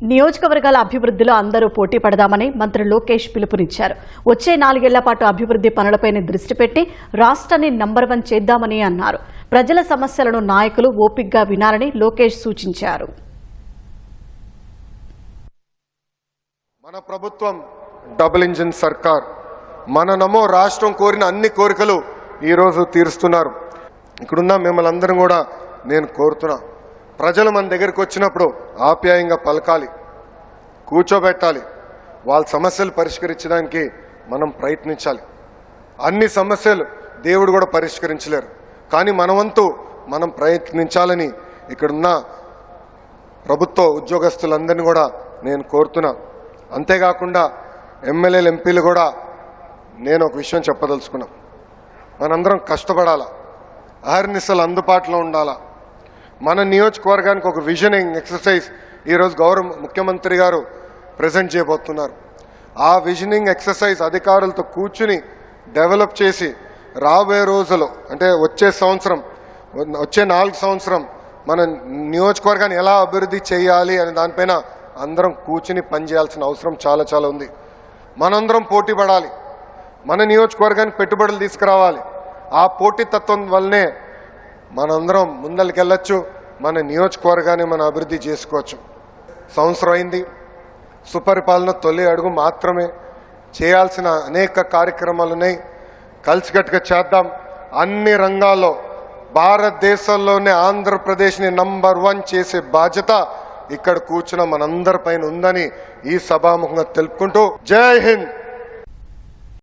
నియోజకవర్గాల అభివృద్ధిలో అందరూ పోటీ పడదామని మంత్రి లోకేష్ పిలుపునిచ్చారు. వచ్చే 4 ఏళ్ల పాటు అభివృద్ధి పనులపైనే దృష్టి పెట్టి రాష్ట్రాన్ని నంబర్ 1 చేద్దామని అన్నారు. ప్రజల సమస్యలను నాయకులు ఓపికగా వినాలని లోకేష్ సూచించారు. మన ప్రభుత్వం డబుల్ ఇంజిన్ సర్కార్. మన నమో రాష్ట్రం కోరిన అన్ని కోరికలు ఈరోజు తీరుస్తున్నారు. ఇక్కడున్న మిమ్మల్ని అందరం కూడా నేను కోరుతున్నా, ప్రజలు మన దగ్గరికి వచ్చినప్పుడు ఆప్యాయంగా పలకాలి, కూర్చోబెట్టాలి, వాళ్ళ సమస్యలు పరిష్కరించడానికి మనం ప్రయత్నించాలి. అన్ని సమస్యలు దేవుడు కూడా పరిష్కరించలేరు, కానీ మన వంతు మనం ప్రయత్నించాలని ఇక్కడున్న ప్రభుత్వ ఉద్యోగస్తులందరినీ కూడా నేను కోరుతున్నా. అంతేకాకుండా ఎమ్మెల్యేలు ఎంపీలు కూడా నేను ఒక విషయం చెప్పదలుచుకున్నా. మనందరం కష్టపడాలా, అహర్నిశలు అందుబాటులో ఉండాలా. మన నియోజకవర్గానికి ఒక విజనింగ్ ఎక్సర్సైజ్ ఈరోజు గౌరవ ముఖ్యమంత్రి గారు ప్రజెంట్ చేయబోతున్నారు. ఆ విజనింగ్ ఎక్సర్సైజ్ అధికారులతో కూర్చుని డెవలప్ చేసి రాబోయే రోజులు అంటే వచ్చే 4 సంవత్సరం మన నియోజకవర్గాన్ని ఎలా అభివృద్ధి చేయాలి అనే దానిపైన అందరం కూర్చుని పనిచేయాల్సిన అవసరం చాలా చాలా ఉంది. మనందరం పోటీ పడాలి, మన నియోజకవర్గానికి పెట్టుబడులు తీసుకురావాలి. ఆ పోటీతత్వం వల్లనే మనందరం ముందరికెళ్ళచ్చు, మన నియోజకవర్గాన్ని మనం అభివృద్ధి చేసుకోవచ్చు. సంవత్సరం అయింది, సుపరిపాలన తొలి అడుగు మాత్రమే. చేయాల్సిన అనేక కార్యక్రమాలు ఉన్నాయి, కలిసికట్టుగా చేద్దాం. అన్ని రంగాల్లో భారతదేశంలోనే ఆంధ్రప్రదేశ్ని నంబర్ 1 చేసే బాధ్యత ఇక్కడ కూర్చున్న మనందరిపైన ఉందని ఈ సభాముఖంగా తెలుపుకుంటూ జై హింద్.